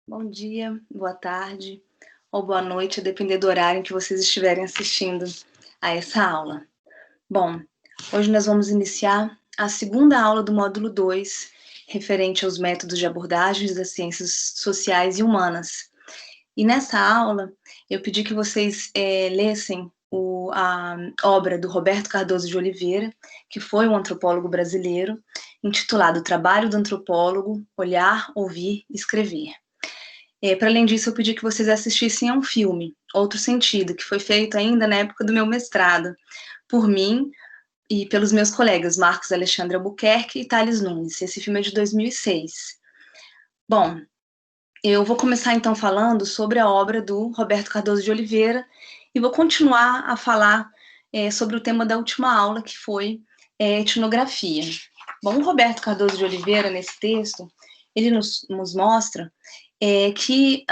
Bom dia, boa tarde ou boa noite, a depender do horário em que vocês estiverem assistindo a essa aula. Bom, hoje nós vamos iniciar a segunda aula do módulo 2, referente aos métodos de abordagens das ciências sociais e humanas. E nessa aula, eu pedi que vocês lessem a obra do Roberto Cardoso de Oliveira, que foi um antropólogo brasileiro, intitulado Trabalho do Antropólogo, Olhar, Ouvir, Escrever. Para além disso, eu pedi que vocês assistissem a um filme, Outro Sentido, que foi feito ainda na época do meu mestrado, por mim e pelos meus colegas Marcos Alexandre Albuquerque e Thales Nunes. Esse filme é de 2006. Bom, eu vou começar então falando sobre a obra do Roberto Cardoso de Oliveira e vou continuar a falar sobre o tema da última aula, que foi etnografia. Bom, o Roberto Cardoso de Oliveira, nesse texto, ele nos mostra que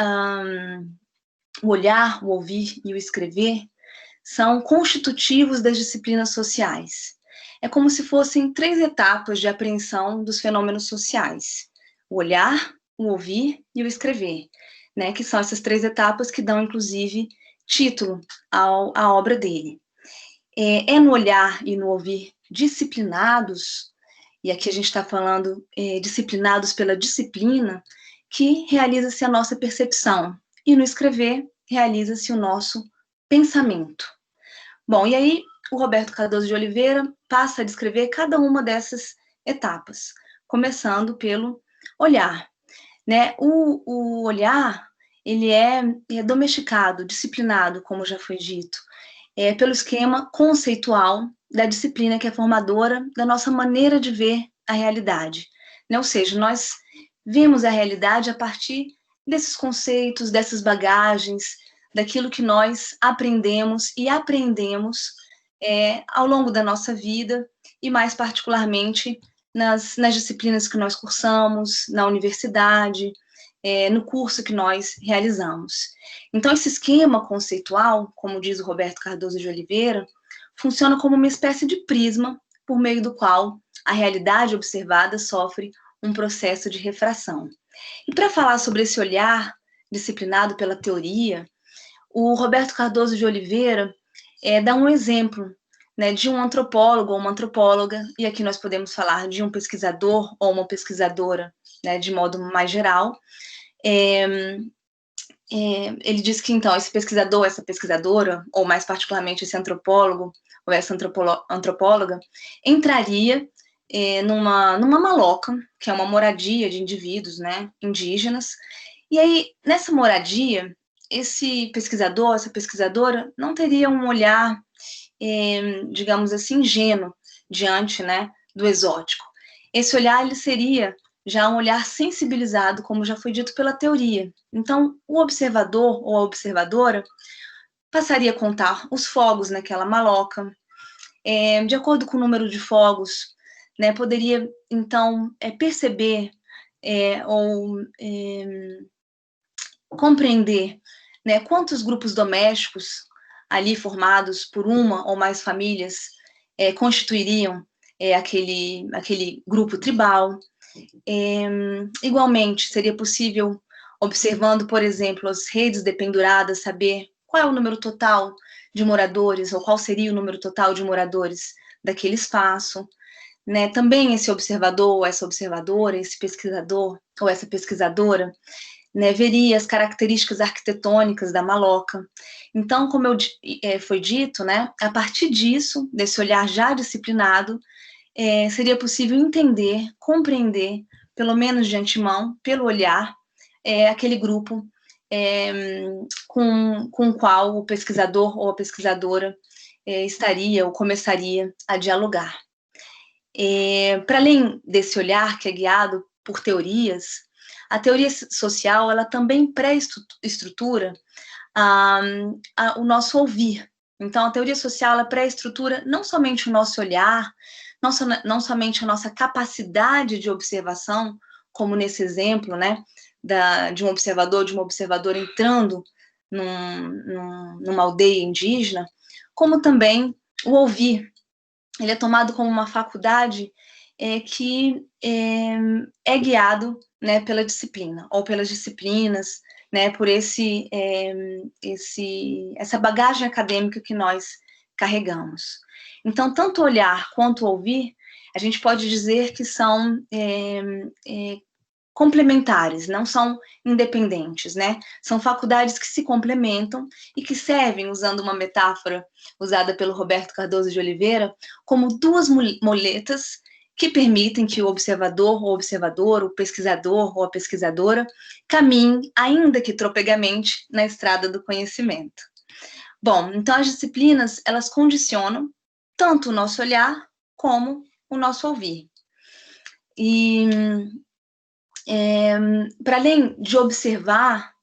o olhar, o ouvir e o escrever são constitutivos das disciplinas sociais. É como se fossem 3 etapas de apreensão dos fenômenos sociais: o olhar, o ouvir e o escrever, né? Que são essas 3 etapas que dão, inclusive, título à obra dele. É no olhar e no ouvir disciplinados, e aqui a gente está falando disciplinados pela disciplina, que realiza-se a nossa percepção, e no escrever realiza-se o nosso pensamento. Bom, e aí o Roberto Cardoso de Oliveira passa a descrever cada uma dessas etapas, começando pelo olhar, né? O olhar, ele é domesticado, disciplinado, como já foi dito, pelo esquema conceitual da disciplina que é formadora da nossa maneira de ver a realidade, né? Ou seja, nós vemos a realidade a partir desses conceitos, dessas bagagens, daquilo que nós aprendemos e aprendemos ao longo da nossa vida e mais particularmente nas disciplinas que nós cursamos, na universidade, no curso que nós realizamos. Então, esse esquema conceitual, como diz o Roberto Cardoso de Oliveira, funciona como uma espécie de prisma por meio do qual a realidade observada sofre um processo de refração. E para falar sobre esse olhar disciplinado pela teoria, o Roberto Cardoso de Oliveira dá um exemplo, né, de um antropólogo ou uma antropóloga, e aqui nós podemos falar de um pesquisador ou uma pesquisadora, né, de modo mais geral. Ele diz que, então, esse pesquisador, essa pesquisadora, ou mais particularmente esse antropólogo ou essa antropóloga, entraria numa maloca, que é uma moradia de indivíduos, né, indígenas, e aí, nessa moradia, esse pesquisador, essa pesquisadora, não teria um olhar, digamos assim, ingênuo diante, né, do exótico. Esse olhar, ele seria já um olhar sensibilizado, como já foi dito pela teoria. Então, o observador ou a observadora passaria a contar os fogos naquela maloca, de acordo com o número de fogos, né, poderia, então, perceber ou compreender, né, quantos grupos domésticos ali formados por uma ou mais famílias constituiriam aquele grupo tribal. Igualmente, seria possível, observando, por exemplo, as redes dependuradas, saber qual é o número total de moradores, ou qual seria o número total de moradores daquele espaço. Né? Também esse observador, ou essa observadora, esse pesquisador ou essa pesquisadora, né, veria as características arquitetônicas da maloca. Então, como foi dito, né, a partir disso, desse olhar já disciplinado, seria possível entender, compreender, pelo menos de antemão, pelo olhar, aquele grupo com o qual o pesquisador ou a pesquisadora estaria ou começaria a dialogar. Para além desse olhar que é guiado por teorias, a teoria social ela também pré-estrutura o nosso ouvir. Então, a teoria social ela pré-estrutura não somente o nosso olhar, não somente a nossa capacidade de observação, como nesse exemplo, né, de um observador, de uma observadora entrando numa aldeia indígena, como também o ouvir. Ele é tomado como uma faculdade que é guiado, né, pela disciplina, ou pelas disciplinas, né, por essa bagagem acadêmica que nós carregamos. Então, tanto olhar quanto ouvir, a gente pode dizer que são complementares, não são independentes, né? São faculdades que se complementam e que servem, usando uma metáfora usada pelo Roberto Cardoso de Oliveira, como duas muletas que permitem que o observador ou observadora, o pesquisador ou a pesquisadora, caminhe, ainda que tropegamente, na estrada do conhecimento. Bom, então as disciplinas, elas condicionam tanto o nosso olhar como o nosso ouvir. E para além de observar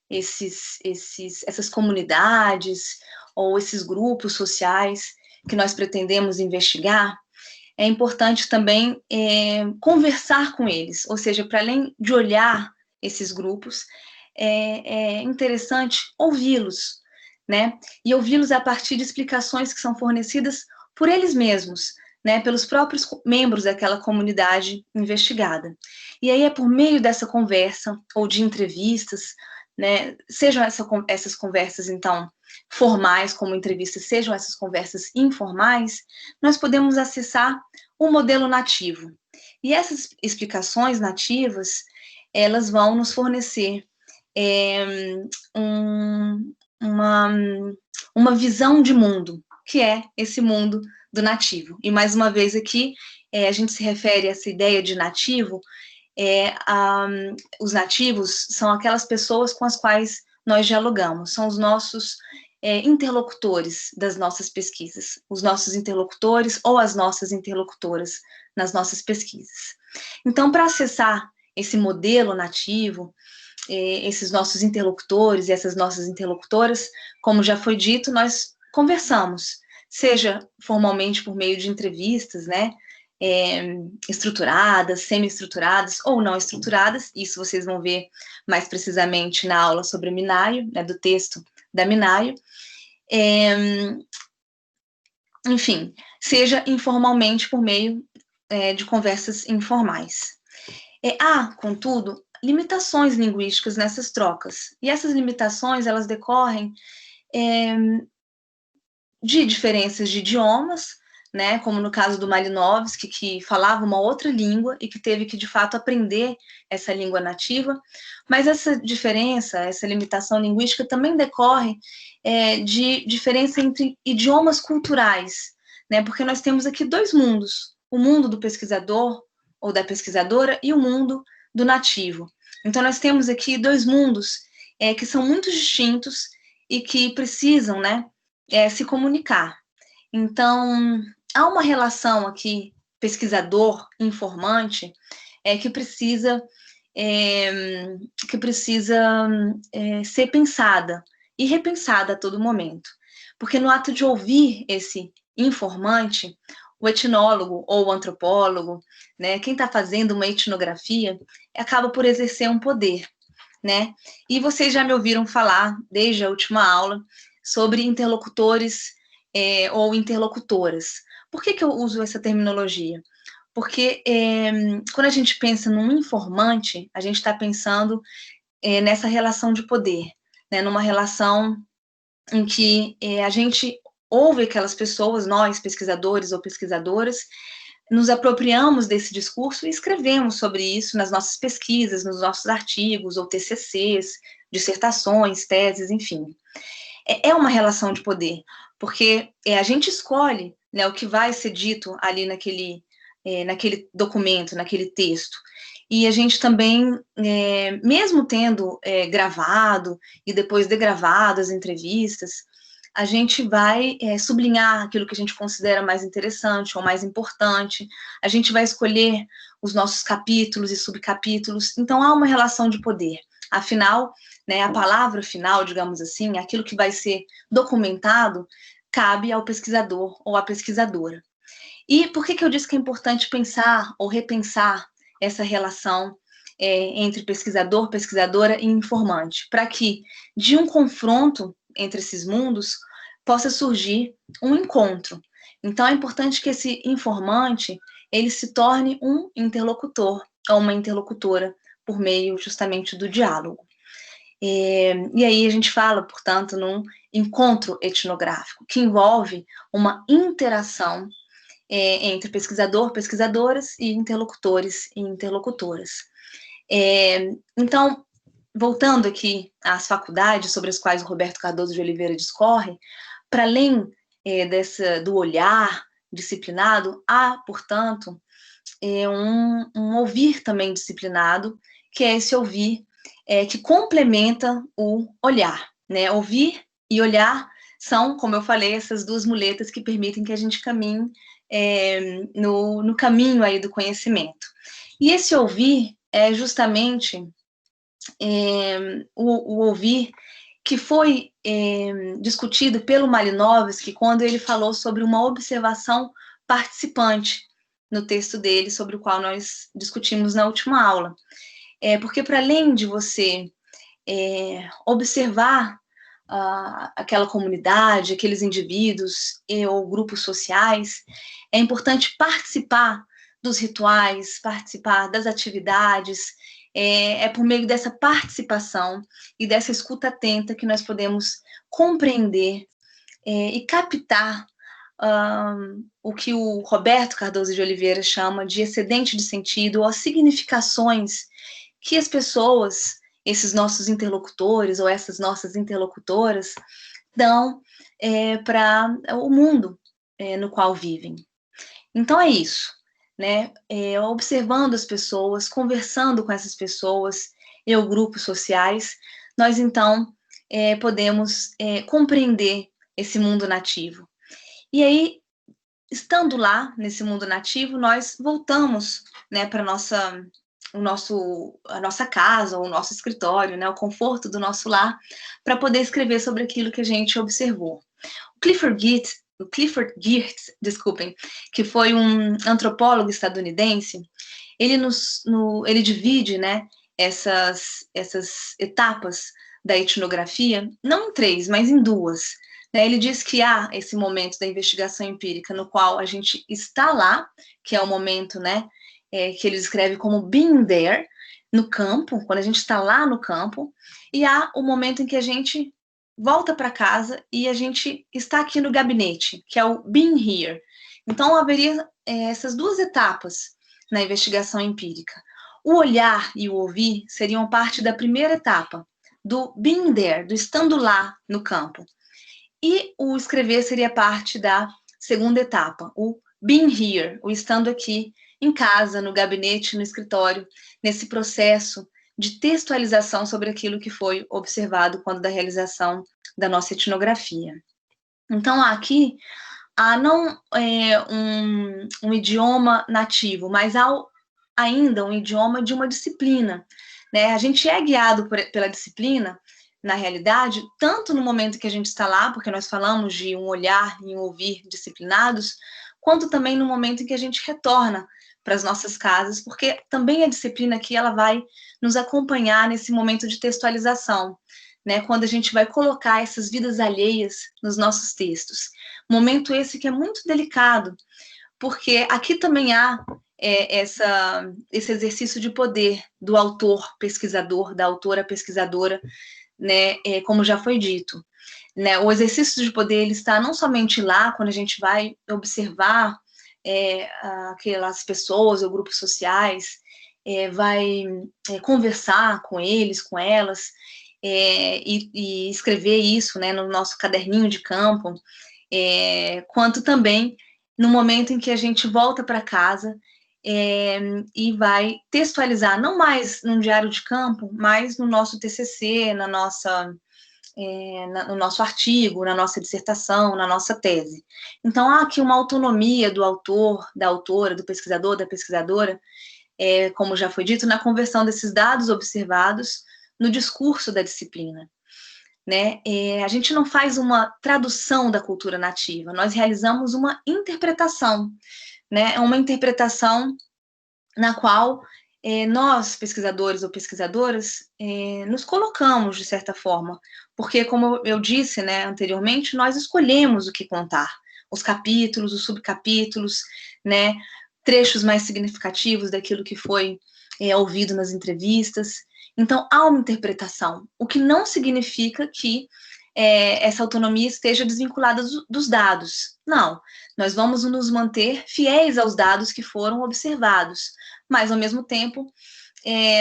essas comunidades ou esses grupos sociais que nós pretendemos investigar, é importante também conversar com eles, ou seja, para além de olhar esses grupos, é interessante ouvi-los, né? E ouvi-los a partir de explicações que são fornecidas por eles mesmos, né, pelos próprios membros daquela comunidade investigada. E aí é por meio dessa conversa ou de entrevistas, né, sejam essas conversas, então, formais como entrevistas, sejam essas conversas informais, nós podemos acessar o modelo nativo. E essas explicações nativas, elas vão nos fornecer uma visão de mundo, que é esse mundo do nativo. E, mais uma vez, aqui, a gente se refere a essa ideia de nativo, os nativos são aquelas pessoas com as quais nós dialogamos, são os nossos interlocutores das nossas pesquisas, os nossos interlocutores ou as nossas interlocutoras nas nossas pesquisas. Então, para acessar esse modelo nativo, esses nossos interlocutores e essas nossas interlocutoras, como já foi dito, nós conversamos, seja formalmente por meio de entrevistas, né, estruturadas, semi-estruturadas ou não estruturadas, isso vocês vão ver mais precisamente na aula sobre Minayo, né, do texto da Minayo, enfim, seja informalmente por meio de conversas informais. Há, contudo, limitações linguísticas nessas trocas, e essas limitações, elas decorrem de diferenças de idiomas, né, como no caso do Malinowski, que falava uma outra língua e que teve que, de fato, aprender essa língua nativa, mas essa diferença, essa limitação linguística também decorre de diferença entre idiomas culturais, né, porque nós temos aqui dois mundos, o mundo do pesquisador ou da pesquisadora e o mundo do nativo. Então, nós temos aqui dois mundos que são muito distintos e que precisam, né, se comunicar. Então, há uma relação aqui, pesquisador-informante, que precisa ser pensada e repensada a todo momento. Porque no ato de ouvir esse informante, o etnólogo ou o antropólogo, né, quem está fazendo uma etnografia, acaba por exercer um poder, né? E vocês já me ouviram falar, desde a última aula, sobre interlocutores ou interlocutoras. Por que eu uso essa terminologia? Porque quando a gente pensa num informante, a gente está pensando nessa relação de poder, né, numa relação em que a gente ouve aquelas pessoas, nós, pesquisadores ou pesquisadoras, nos apropriamos desse discurso e escrevemos sobre isso nas nossas pesquisas, nos nossos artigos ou TCCs, dissertações, teses, enfim. É uma relação de poder, porque a gente escolhe, né, o que vai ser dito ali naquele documento, naquele texto. E a gente também, mesmo tendo gravado e depois degravado as entrevistas, a gente vai sublinhar aquilo que a gente considera mais interessante ou mais importante, a gente vai escolher os nossos capítulos e subcapítulos, então há uma relação de poder. Afinal, né, a palavra final, digamos assim, aquilo que vai ser documentado, cabe ao pesquisador ou à pesquisadora. E por que eu disse que é importante pensar ou repensar essa relação entre pesquisador, pesquisadora e informante? Para que, de um confronto entre esses mundos, possa surgir um encontro. Então, é importante que esse informante ele se torne um interlocutor ou uma interlocutora por meio justamente do diálogo. E aí a gente fala, portanto, num encontro etnográfico, que envolve uma interação entre pesquisador, pesquisadoras e interlocutores e interlocutoras. Então, voltando aqui às faculdades sobre as quais o Roberto Cardoso de Oliveira discorre, para além do olhar disciplinado, há, portanto, um ouvir também disciplinado, que é esse ouvir que complementa o olhar, né? Ouvir e olhar são, como eu falei, essas duas muletas que permitem que a gente caminhe no caminho aí do conhecimento. E esse ouvir é justamente o ouvir que foi discutido pelo Malinowski quando ele falou sobre uma observação participante no texto dele, sobre o qual nós discutimos na última aula. Porque para além de você observar aquela comunidade, aqueles indivíduos ou grupos sociais, é importante participar dos rituais, participar das atividades. É por meio dessa participação e dessa escuta atenta que nós podemos compreender e captar o que o Roberto Cardoso de Oliveira chama de excedente de sentido, ou as significações que as pessoas, esses nossos interlocutores ou essas nossas interlocutoras, dão para o mundo no qual vivem. Então é isso, né? Observando as pessoas, conversando com essas pessoas ou grupos sociais, nós então podemos compreender esse mundo nativo. E aí, estando lá nesse mundo nativo, nós voltamos, né, para a nossa casa, ou o nosso escritório, né, o conforto do nosso lar, para poder escrever sobre aquilo que a gente observou. O Clifford Geertz, desculpem, que foi um antropólogo estadunidense, ele divide, né, essas etapas da etnografia, não em 3, mas em 2. Né? Ele diz que há esse momento da investigação empírica no qual a gente está lá, que é o momento, né, que ele descreve como being there, no campo, quando a gente está lá no campo, e há o momento em que a gente volta para casa e a gente está aqui no gabinete, que é o being here. Então, haveria essas 2 etapas na investigação empírica. O olhar e o ouvir seriam parte da primeira etapa, do being there, do estando lá no campo. E o escrever seria parte da segunda etapa, o being here, o estando aqui em casa, no gabinete, no escritório, nesse processo de textualização sobre aquilo que foi observado quando da realização da nossa etnografia. Então, aqui há não um idioma nativo, mas há ainda um idioma de uma disciplina. Né? A gente é guiado pela disciplina, na realidade, tanto no momento que a gente está lá, porque nós falamos de um olhar e um ouvir disciplinados, quanto também no momento em que a gente retorna para as nossas casas, porque também a disciplina aqui ela vai nos acompanhar nesse momento de textualização, né? Quando a gente vai colocar essas vidas alheias nos nossos textos. Momento esse que é muito delicado, porque aqui também há esse exercício de poder do autor pesquisador, da autora pesquisadora, né, como já foi dito. Né, o exercício de poder ele está não somente lá, quando a gente vai observar aquelas pessoas ou grupos sociais, vai conversar com eles, com elas, e escrever isso, né, no nosso caderninho de campo, quanto também no momento em que a gente volta para casa e vai textualizar, não mais num diário de campo, mas no nosso TCC, no nosso artigo, na nossa dissertação, na nossa tese. Então, há aqui uma autonomia do autor, da autora, do pesquisador, da pesquisadora, como já foi dito, na conversão desses dados observados no discurso da disciplina. Né? A gente não faz uma tradução da cultura nativa, nós realizamos uma interpretação, né? Uma interpretação na qual nós, pesquisadores ou pesquisadoras, nos colocamos, de certa forma, porque, como eu disse, né, anteriormente, nós escolhemos o que contar, os capítulos, os subcapítulos, né, trechos mais significativos daquilo que foi ouvido nas entrevistas. Então, há uma interpretação, o que não significa que essa autonomia esteja desvinculada dos dados. Não, nós vamos nos manter fiéis aos dados que foram observados, mas, ao mesmo tempo,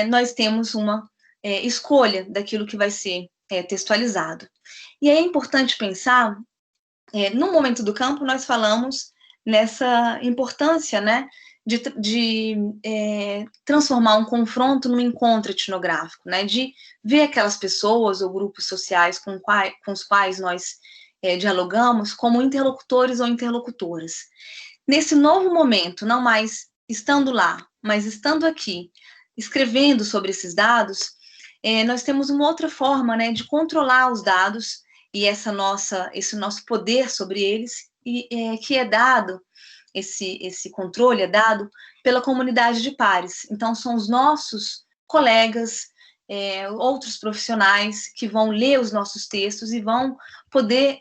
nós temos uma escolha daquilo que vai ser textualizado. E é importante pensar, no momento do campo, nós falamos nessa importância, né, de transformar um confronto num encontro etnográfico, né, de ver aquelas pessoas ou grupos sociais com os quais nós dialogamos como interlocutores ou interlocutoras. Nesse novo momento, não mais estando lá, mas estando aqui, escrevendo sobre esses dados, nós temos uma outra forma, né, de controlar os dados e esse nosso poder sobre eles, que é dado, esse controle é dado pela comunidade de pares. Então, são os nossos colegas, outros profissionais que vão ler os nossos textos e vão poder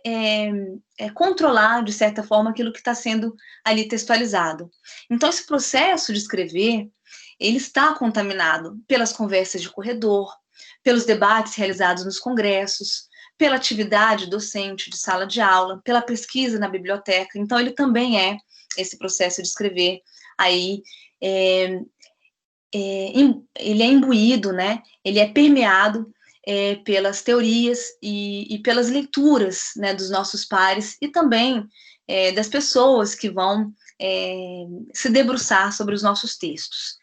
controlar, de certa forma, aquilo que está sendo ali textualizado. Então, esse processo de escrever, ele está contaminado pelas conversas de corredor, pelos debates realizados nos congressos, pela atividade docente de sala de aula, pela pesquisa na biblioteca. Então, ele também esse processo de escrever aí, ele é imbuído, né? Ele é permeado pelas teorias e pelas leituras, né, dos nossos pares e também das pessoas que vão se debruçar sobre os nossos textos.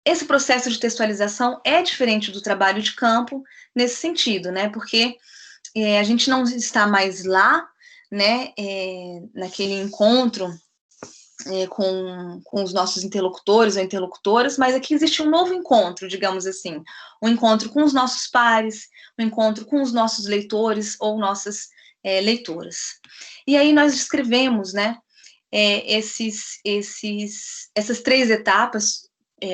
Esse processo de textualização é diferente do trabalho de campo nesse sentido, né? Porque a gente não está mais lá, né, naquele encontro com os nossos interlocutores ou interlocutoras, mas aqui existe um novo encontro, digamos assim, um encontro com os nossos pares, um encontro com os nossos leitores ou nossas leitoras. E aí nós descrevemos, né, essas 3 etapas,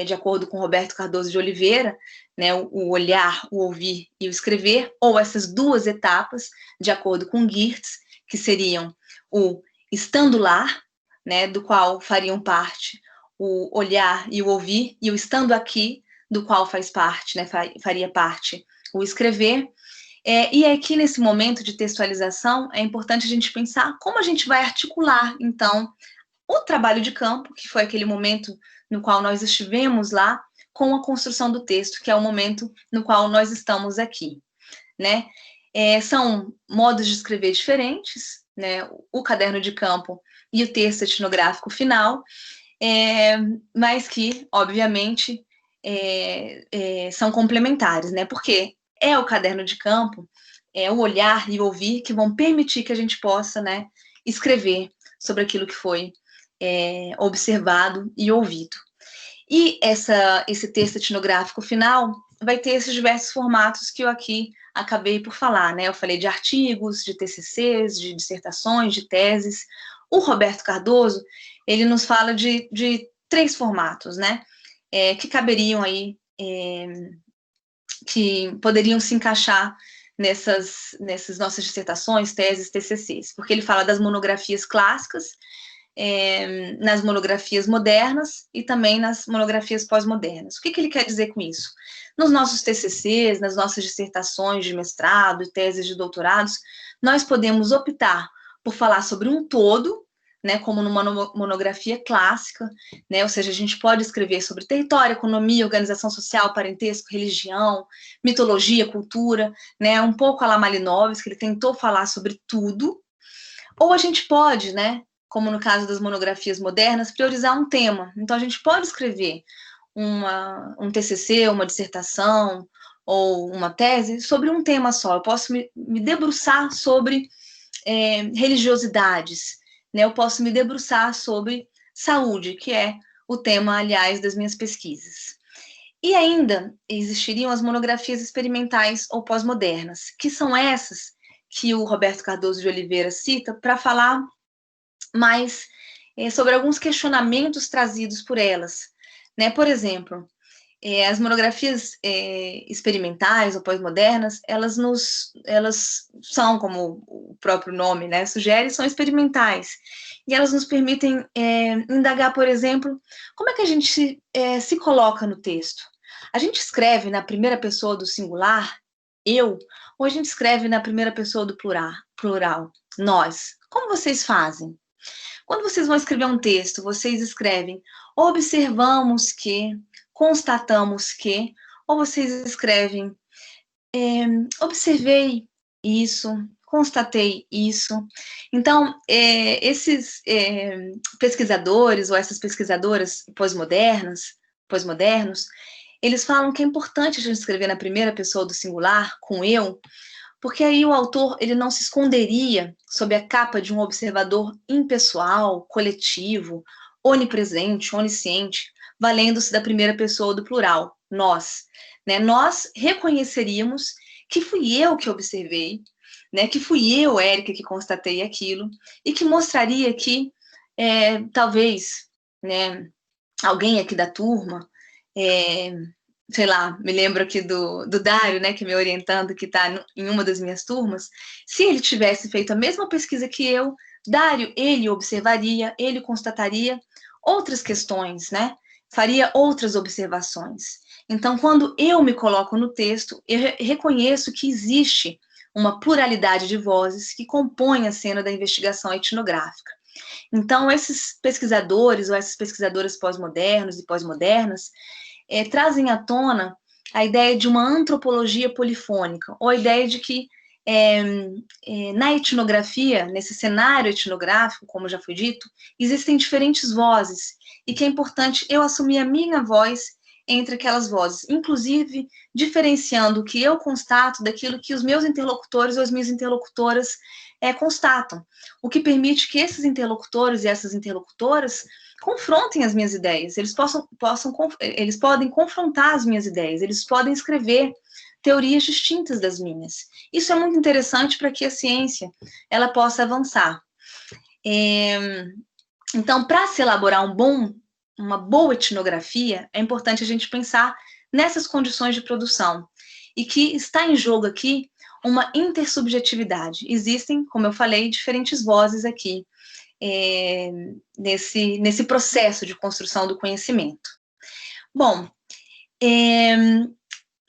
de acordo com Roberto Cardoso de Oliveira, né, o olhar, o ouvir e o escrever, ou essas 2 etapas, de acordo com Geertz, que seriam o estando lá, né, do qual fariam parte o olhar e o ouvir, e o estando aqui, do qual faz parte, né, faria parte o escrever. E aqui, nesse momento de textualização, é importante a gente pensar como a gente vai articular, então, o trabalho de campo, que foi aquele momento no qual nós estivemos lá, com a construção do texto, que é o momento no qual nós estamos aqui, né? São modos de escrever diferentes, né? O caderno de campo e o texto etnográfico final, mas que, obviamente, são complementares, né? Porque é o caderno de campo, é o olhar e o ouvir que vão permitir que a gente possa, né, escrever sobre aquilo que foi observado e ouvido. E esse texto etnográfico final vai ter esses diversos formatos que eu aqui acabei por falar, né? Eu falei de artigos, de TCCs, de dissertações, de teses. O Roberto Cardoso, ele nos fala de 3 formatos, né? Que caberiam aí, que poderiam se encaixar nessas nossas dissertações, teses, TCCs, porque ele fala das monografias clássicas, nas monografias modernas e também nas monografias pós-modernas. O que ele quer dizer com isso? Nos nossos TCCs, nas nossas dissertações de mestrado e teses de doutorados, nós podemos optar por falar sobre um todo, né, como numa monografia clássica, né, ou seja, a gente pode escrever sobre território, economia, organização social, parentesco, religião, mitologia, cultura, né, um pouco a la Malinowski, que ele tentou falar sobre tudo, ou a gente pode, né, como no caso das monografias modernas, priorizar um tema. Então, a gente pode escrever um TCC, uma dissertação ou uma tese sobre um tema só. Eu posso me debruçar sobre religiosidades, né? Eu posso me debruçar sobre saúde, que é o tema, aliás, das minhas pesquisas. E ainda existiriam as monografias experimentais ou pós-modernas, que são essas que o Roberto Cardoso de Oliveira cita para falar mais sobre alguns questionamentos trazidos por elas, né? Por exemplo, As monografias experimentais ou pós-modernas, elas são, como o próprio nome, né, sugere, são experimentais. E elas nos permitem indagar, por exemplo, como é que a gente se coloca no texto. A gente escreve na primeira pessoa do singular, eu, ou a gente escreve na primeira pessoa do plural, nós. Como vocês fazem? Quando vocês vão escrever um texto, vocês escrevem observamos que, constatamos que, ou vocês escrevem observei isso, constatei isso. Então, esses pesquisadores ou essas pesquisadoras pós-modernos, eles falam que é importante a gente escrever na primeira pessoa do singular, com eu, porque aí o autor ele não se esconderia sob a capa de um observador impessoal, coletivo, onipresente, onisciente, valendo-se da primeira pessoa do plural, nós. Né? Nós reconheceríamos que fui eu que observei, né? Que fui eu, Érica, que constatei aquilo, e que mostraria que talvez, né, alguém aqui da turma sei lá, me lembro aqui do Dário, né, que me orientando, que está em uma das minhas turmas, se ele tivesse feito a mesma pesquisa que eu, Dário, ele observaria, ele constataria outras questões, né, faria outras observações. Então, quando eu me coloco no texto, eu reconheço que existe uma pluralidade de vozes que compõem a cena da investigação etnográfica. Então, esses pesquisadores ou essas pesquisadoras pós-modernos e pós-modernas trazem à tona a ideia de uma antropologia polifônica, ou a ideia de que na etnografia, nesse cenário etnográfico, como já foi dito, existem diferentes vozes, e que é importante eu assumir a minha voz entre aquelas vozes, inclusive diferenciando o que eu constato daquilo que os meus interlocutores ou as minhas interlocutoras constatam, o que permite que esses interlocutores e essas interlocutoras confrontem as minhas ideias, eles podem confrontar as minhas ideias, eles podem escrever teorias distintas das minhas. Isso é muito interessante para que a ciência ela possa avançar. Então, para se elaborar uma boa etnografia, é importante a gente pensar nessas condições de produção, e que está em jogo aqui uma intersubjetividade. Existem, como eu falei, diferentes vozes aqui, nesse processo de construção do conhecimento. Bom,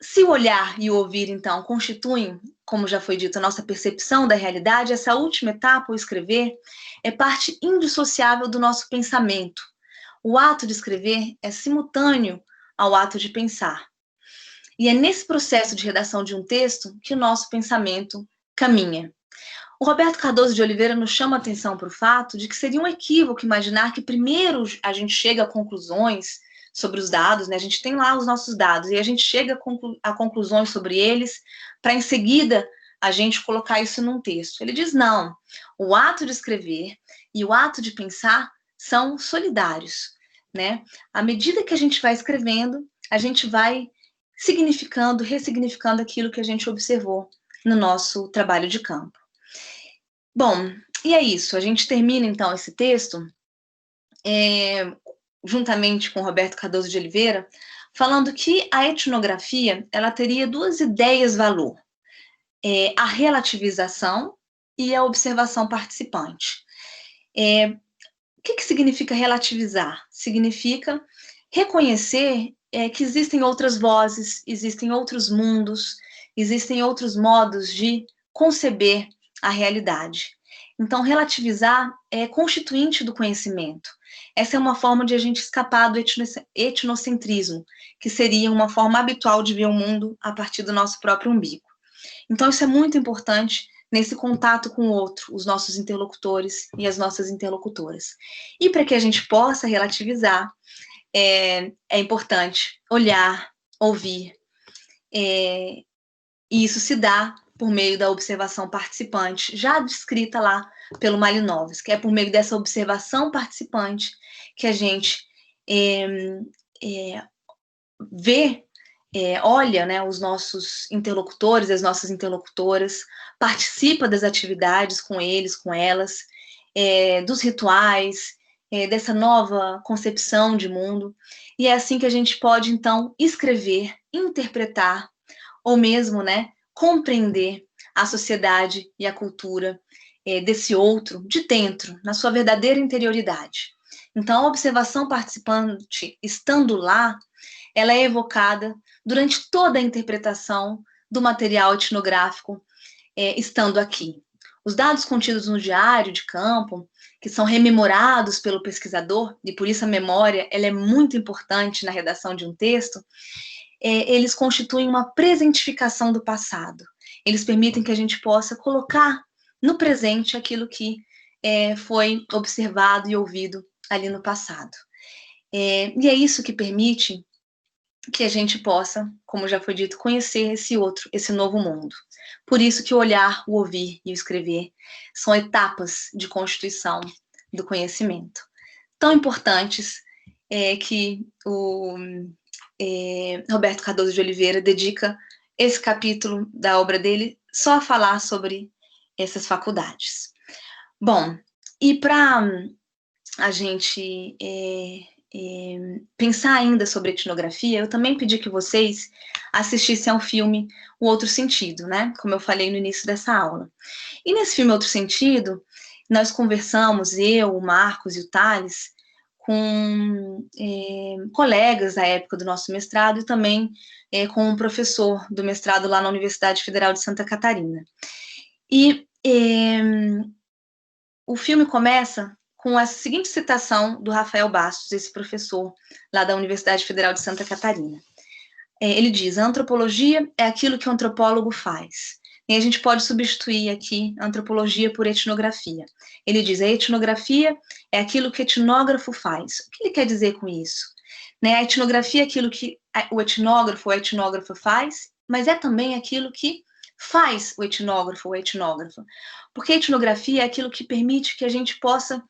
se o olhar e o ouvir, então, constituem, como já foi dito, a nossa percepção da realidade, essa última etapa, o escrever, é parte indissociável do nosso pensamento. O ato de escrever é simultâneo ao ato de pensar. E é nesse processo de redação de um texto que o nosso pensamento caminha. O Roberto Cardoso de Oliveira nos chama a atenção para o fato de que seria um equívoco imaginar que primeiro a gente chega a conclusões sobre os dados, né? A gente tem lá os nossos dados e a gente chega a conclusões sobre eles para em seguida a gente colocar isso num texto. Ele diz não, o ato de escrever e o ato de pensar são solidários, né? À medida que a gente vai escrevendo, a gente vai significando, ressignificando aquilo que a gente observou no nosso trabalho de campo. Bom, e é isso. A gente termina, então, esse texto, juntamente com Roberto Cardoso de Oliveira, falando que a etnografia ela teria duas ideias-valor. A relativização e a observação participante. O que significa relativizar? Significa reconhecer que existem outras vozes, existem outros mundos, existem outros modos de conceber a realidade. Então, relativizar é constituinte do conhecimento. Essa é uma forma de a gente escapar do etnocentrismo, que seria uma forma habitual de ver o mundo a partir do nosso próprio umbigo. Então, isso é muito importante nesse contato com o outro, os nossos interlocutores e as nossas interlocutoras. E para que a gente possa relativizar, é importante olhar, ouvir, e isso se dá por meio da observação participante, já descrita lá pelo Malinowski, que é por meio dessa observação participante que a gente vê, olha, né, os nossos interlocutores, as nossas interlocutoras, participa das atividades com eles, com elas, dos rituais, dessa nova concepção de mundo, e é assim que a gente pode, então, escrever, interpretar, ou mesmo, né, compreender a sociedade e a cultura desse outro de dentro, na sua verdadeira interioridade. Então, a observação participante, estando lá, ela é evocada durante toda a interpretação do material etnográfico estando aqui. Os dados contidos no diário de campo, que são rememorados pelo pesquisador, e por isso a memória ela é muito importante na redação de um texto, eles constituem uma presentificação do passado. Eles permitem que a gente possa colocar no presente aquilo que foi observado e ouvido ali no passado. E é isso que permite que a gente possa, como já foi dito, conhecer esse outro, esse novo mundo. Por isso que o olhar, o ouvir e o escrever são etapas de constituição do conhecimento. Tão importantes que o Roberto Cardoso de Oliveira dedica esse capítulo da obra dele só a falar sobre essas faculdades. Bom, e para a gente pensar ainda sobre etnografia, eu também pedi que vocês assistissem ao filme O Outro Sentido, né? Como eu falei no início dessa aula. E nesse filme Outro Sentido, nós conversamos, eu, o Marcos e o Thales, com colegas da época do nosso mestrado e também com um professor do mestrado lá na Universidade Federal de Santa Catarina. E o filme começa com a seguinte citação do Rafael Bastos, esse professor lá da Universidade Federal de Santa Catarina. Ele diz: a antropologia é aquilo que o antropólogo faz. E a gente pode substituir aqui a antropologia por etnografia. Ele diz: a etnografia é aquilo que o etnógrafo faz. O que ele quer dizer com isso? Né? A etnografia é aquilo que o etnógrafo ou a etnógrafa faz, mas é também aquilo que faz o etnógrafo ou a etnógrafa. Porque a etnografia é aquilo que permite que a gente possa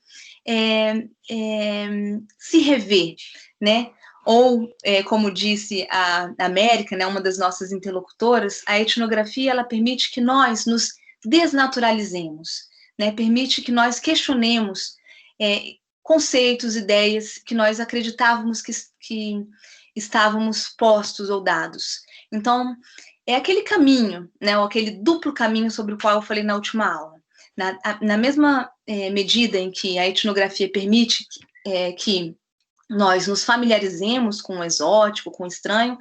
se rever, né? Ou, como disse a América, né, uma das nossas interlocutoras, a etnografia ela permite que nós nos desnaturalizemos, né? Permite que nós questionemos conceitos, ideias que nós acreditávamos que estávamos postos ou dados. Então, é aquele caminho, né, ou aquele duplo caminho sobre o qual eu falei na última aula. Na mesma medida em que a etnografia permite que nós nos familiarizemos com o exótico, com o estranho,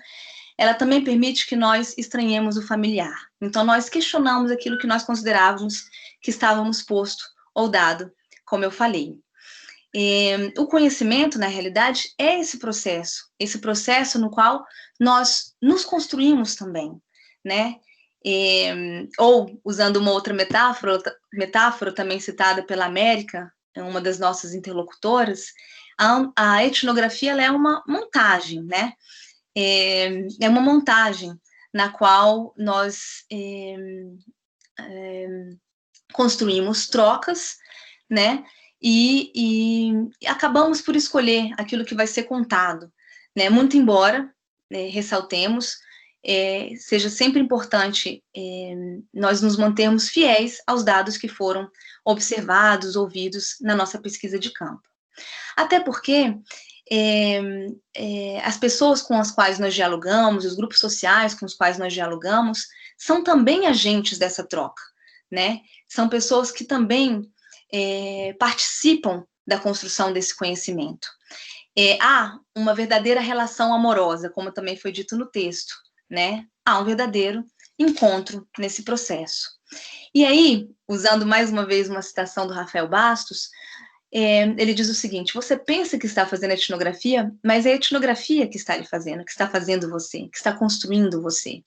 ela também permite que nós estranhemos o familiar. Então, nós questionamos aquilo que nós considerávamos que estávamos posto ou dado, como eu falei. O conhecimento, na realidade, é esse processo no qual nós nos construímos também, né? Ou, usando uma outra metáfora também citada pela América, uma das nossas interlocutoras, a etnografia ela é uma montagem, né? É uma montagem na qual nós construímos trocas, né? E acabamos por escolher aquilo que vai ser contado, né? Muito embora, ressaltemos, seja sempre importante nós nos mantermos fiéis aos dados que foram observados, ouvidos na nossa pesquisa de campo. Até porque as pessoas com as quais nós dialogamos, os grupos sociais com os quais nós dialogamos, são também agentes dessa troca, né? São pessoas que também participam da construção desse conhecimento. Há uma verdadeira relação amorosa, como também foi dito no texto, né? Há um verdadeiro encontro nesse processo. E aí, usando mais uma vez uma citação do Rafael Bastos, ele diz o seguinte: você pensa que está fazendo etnografia, mas é a etnografia que está lhe fazendo, que está fazendo você, que está construindo você.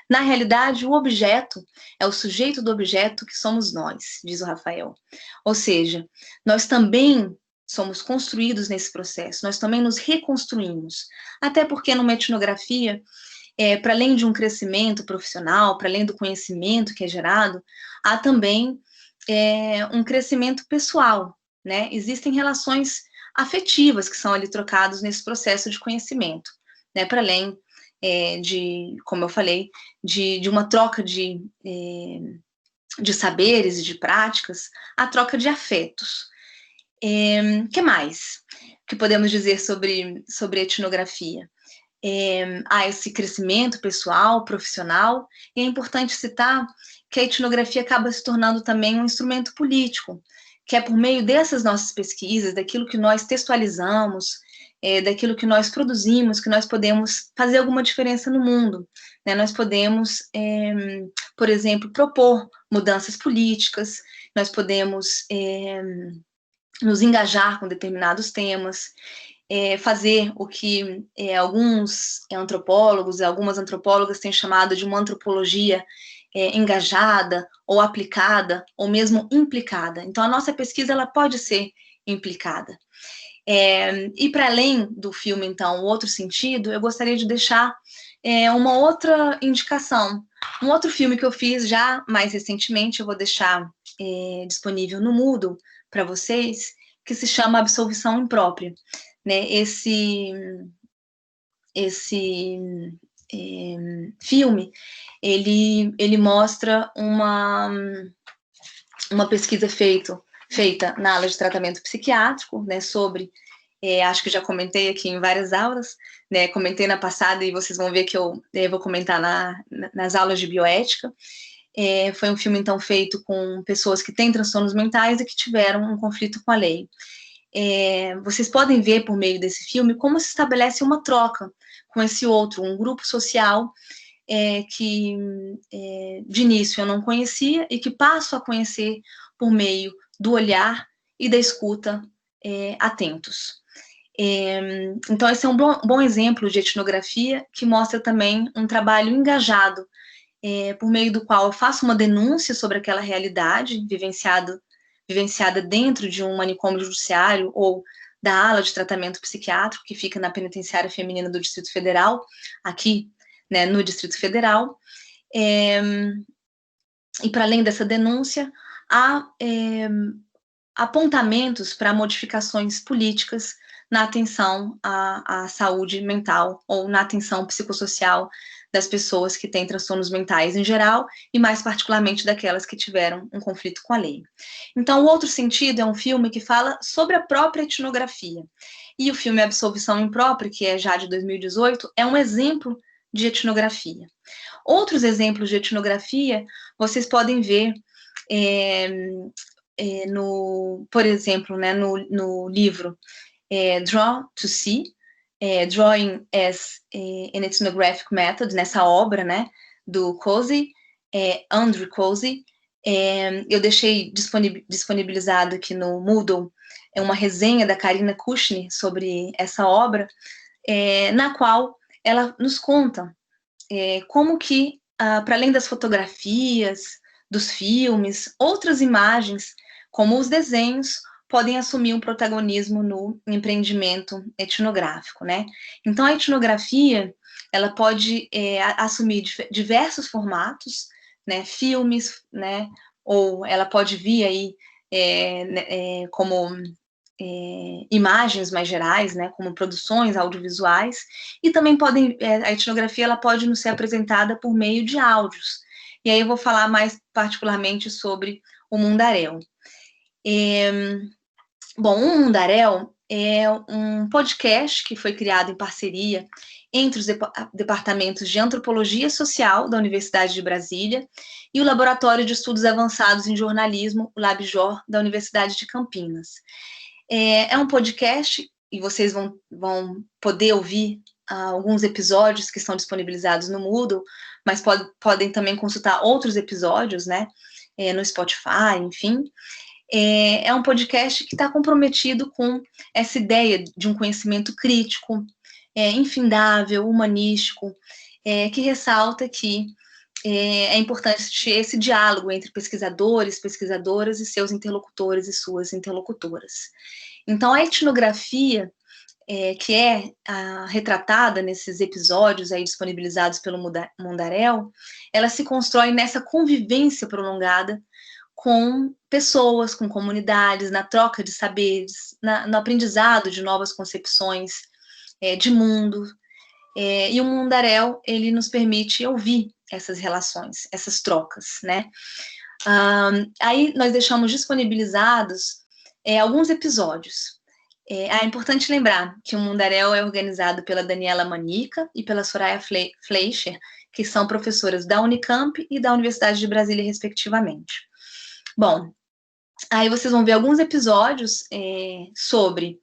Na realidade, o objeto é o sujeito do objeto que somos nós, diz o Rafael. Ou seja, nós também somos construídos nesse processo, nós também nos reconstruímos. Até porque numa etnografia, para além de um crescimento profissional, para além do conhecimento que é gerado, há também um crescimento pessoal, né? Existem relações afetivas que são ali trocadas nesse processo de conhecimento, né? Para além de, como eu falei, de uma troca de saberes e de práticas, a troca de afetos. Que mais que podemos dizer sobre etnografia? Há esse crescimento pessoal, profissional, e é importante citar que a etnografia acaba se tornando também um instrumento político, que é por meio dessas nossas pesquisas, daquilo que nós textualizamos, daquilo que nós produzimos, que nós podemos fazer alguma diferença no mundo. Né? Nós podemos, por exemplo, propor mudanças políticas, nós podemos nos engajar com determinados temas, fazer o que alguns antropólogos e algumas antropólogas têm chamado de uma antropologia engajada ou aplicada ou mesmo implicada. Então, a nossa pesquisa ela pode ser implicada. E para além do filme, então, o outro sentido, eu gostaria de deixar uma outra indicação. Um outro filme que eu fiz já mais recentemente, eu vou deixar disponível no Moodle para vocês, que se chama Absolvição Imprópria. Né? Esse filme, ele mostra uma pesquisa feita na aula de tratamento psiquiátrico, né, sobre, acho que já comentei aqui em várias aulas, né, comentei na passada e vocês vão ver que eu vou comentar nas aulas de bioética. Foi um filme, então, feito com pessoas que têm transtornos mentais e que tiveram um conflito com a lei. Vocês podem ver por meio desse filme como se estabelece uma troca com esse outro, um grupo social que de início eu não conhecia e que passo a conhecer por meio do olhar e da escuta atentos. Então, esse é um bom exemplo de etnografia que mostra também um trabalho engajado, por meio do qual eu faço uma denúncia sobre aquela realidade vivenciada dentro de um manicômio judiciário ou da ala de tratamento psiquiátrico que fica na penitenciária feminina do Distrito Federal, aqui, né, no Distrito Federal. E para além dessa denúncia, há apontamentos para modificações políticas na atenção à saúde mental ou na atenção psicossocial das pessoas que têm transtornos mentais em geral e mais particularmente daquelas que tiveram um conflito com a lei. Então, o outro sentido é um filme que fala sobre a própria etnografia. E o filme Absolvição Imprópria, que é já de 2018, é um exemplo de etnografia. Outros exemplos de etnografia vocês podem ver por exemplo, né, no livro Draw to See, Drawing as an Ethnographic Method, nessa obra, né, do Cozy, Andrew Cozy. Eu deixei disponibilizado aqui no Moodle uma resenha da Karina Kushner sobre essa obra, na qual ela nos conta como que, para além das fotografias, dos filmes, outras imagens, como os desenhos, podem assumir um protagonismo no empreendimento etnográfico, né? Então, a etnografia, ela pode assumir diversos formatos, né? Filmes, né? Ou ela pode vir aí como imagens mais gerais, né? Como produções audiovisuais, e também a etnografia, ela pode nos ser apresentada por meio de áudios. E aí eu vou falar mais particularmente sobre o Mundaréu. Bom, o Mundaréu é um podcast que foi criado em parceria entre os departamentos de Antropologia Social da Universidade de Brasília e o Laboratório de Estudos Avançados em Jornalismo, o LabJOR, da Universidade de Campinas. É um podcast e vocês vão poder ouvir alguns episódios que estão disponibilizados no Moodle, mas podem também consultar outros episódios, né, no Spotify, enfim. É um podcast que está comprometido com essa ideia de um conhecimento crítico, infindável, humanístico, que ressalta que é importante esse diálogo entre pesquisadores, pesquisadoras e seus interlocutores e suas interlocutoras. Então, a etnografia, que é retratada nesses episódios aí disponibilizados pelo Mundaréu, ela se constrói nessa convivência prolongada com pessoas, com comunidades, na troca de saberes, no aprendizado de novas concepções de mundo. E o Mundaréu, ele nos permite ouvir essas relações, essas trocas, né? Aí nós deixamos disponibilizados alguns episódios. É importante lembrar que o Mundaréu é organizado pela Daniela Manica e pela Soraya Fleischer, que são professoras da Unicamp e da Universidade de Brasília, respectivamente. Bom, aí vocês vão ver alguns episódios sobre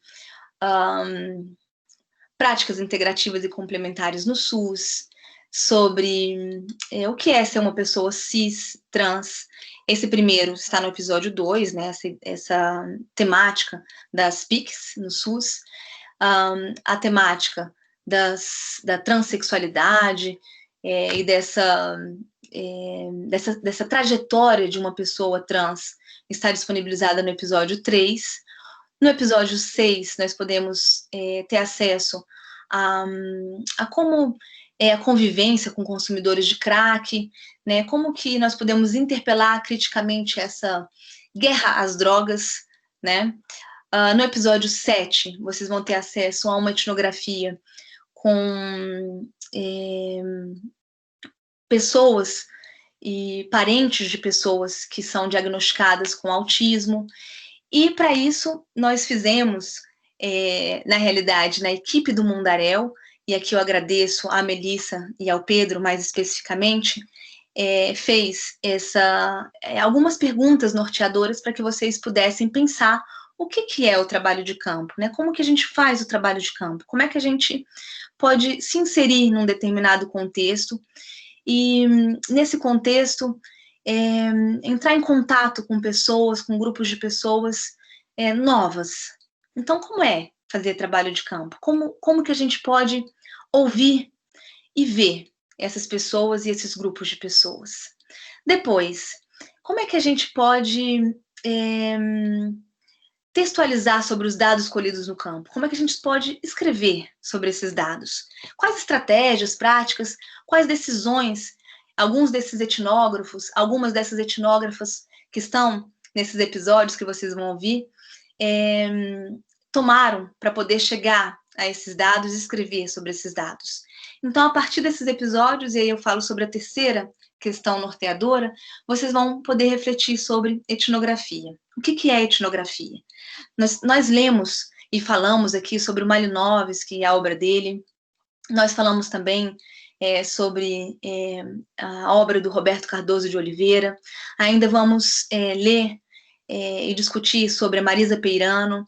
práticas integrativas e complementares no SUS, sobre o que é ser uma pessoa cis, trans. Esse primeiro está no episódio 2, né, essa temática das PICs no SUS, a temática da transexualidade e dessa trajetória de uma pessoa trans está disponibilizada no episódio 3. No episódio 6, nós podemos ter acesso a como é a convivência com consumidores de crack, né? Como que nós podemos interpelar criticamente essa guerra às drogas, né? No episódio 7, vocês vão ter acesso a uma etnografia com pessoas e parentes de pessoas que são diagnosticadas com autismo. E para isso, nós fizemos, na realidade, na equipe do Mundaréu, e aqui eu agradeço à Melissa e ao Pedro, mais especificamente, fez algumas perguntas norteadoras para que vocês pudessem pensar o que é o trabalho de campo, né? Como que a gente faz o trabalho de campo? Como é que a gente pode se inserir num determinado contexto e, nesse contexto, entrar em contato com pessoas, com grupos de pessoas novas. Então, como é fazer trabalho de campo? Como que a gente pode ouvir e ver essas pessoas e esses grupos de pessoas? Depois, como é que a gente pode textualizar sobre os dados colhidos no campo? Como é que a gente pode escrever sobre esses dados? Quais estratégias, práticas, quais decisões alguns desses etnógrafos, algumas dessas etnógrafas que estão nesses episódios que vocês vão ouvir, tomaram para poder chegar a esses dados e escrever sobre esses dados? Então, a partir desses episódios, e aí eu falo sobre a terceira questão norteadora, vocês vão poder refletir sobre etnografia. O que é etnografia? Nós lemos e falamos aqui sobre o Malinowski e a obra dele. Nós falamos também sobre a obra do Roberto Cardoso de Oliveira. Ainda vamos ler e discutir sobre a Marisa Peirano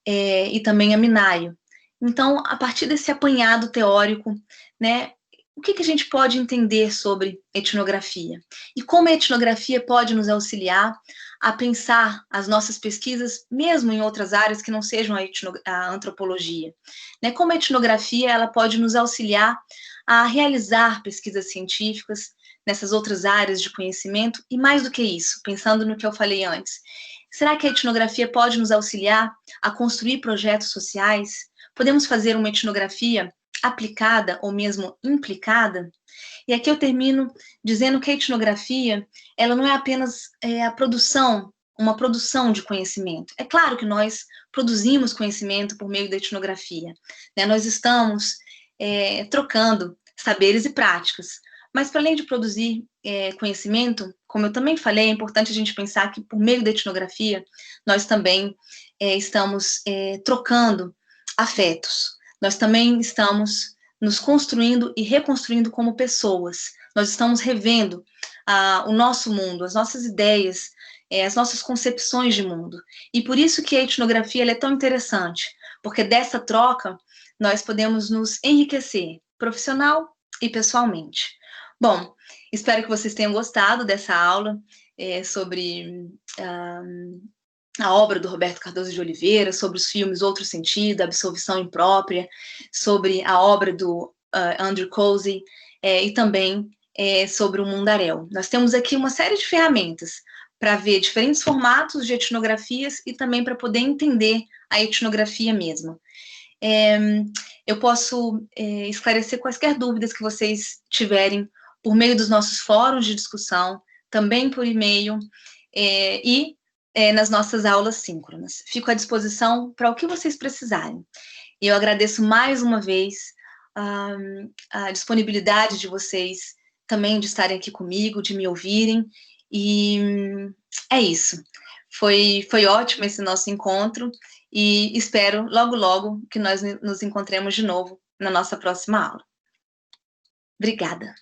e também a Minayo. Então, a partir desse apanhado teórico, né, o que a gente pode entender sobre etnografia? E como a etnografia pode nos auxiliar a pensar as nossas pesquisas, mesmo em outras áreas que não sejam a antropologia? Né? Como a etnografia ela pode nos auxiliar a realizar pesquisas científicas nessas outras áreas de conhecimento? E mais do que isso, pensando no que eu falei antes, será que a etnografia pode nos auxiliar a construir projetos sociais? Podemos fazer uma etnografia aplicada ou mesmo implicada? E aqui eu termino dizendo que a etnografia, ela não é apenas uma produção de conhecimento. É claro que nós produzimos conhecimento por meio da etnografia, né? Nós estamos trocando saberes e práticas, mas para além de produzir conhecimento, como eu também falei, é importante a gente pensar que por meio da etnografia, nós também estamos trocando afetos. Nós também estamos nos construindo e reconstruindo como pessoas. Nós estamos revendo o nosso mundo, as nossas ideias, as nossas concepções de mundo. E por isso que a etnografia é tão interessante, porque dessa troca nós podemos nos enriquecer profissional e pessoalmente. Bom, espero que vocês tenham gostado dessa aula sobre a obra do Roberto Cardoso de Oliveira, sobre os filmes Outro Sentido, Absolvição Imprópria, sobre a obra do Andrew Cozy e também sobre o Mundaréu. Nós temos aqui uma série de ferramentas para ver diferentes formatos de etnografias e também para poder entender a etnografia mesma. Eu posso esclarecer quaisquer dúvidas que vocês tiverem por meio dos nossos fóruns de discussão, também por e-mail e nas nossas aulas síncronas. Fico à disposição para o que vocês precisarem. E eu agradeço mais uma vez a disponibilidade de vocês também de estarem aqui comigo, de me ouvirem, e é isso. Foi ótimo esse nosso encontro e espero logo, logo que nós nos encontremos de novo na nossa próxima aula. Obrigada.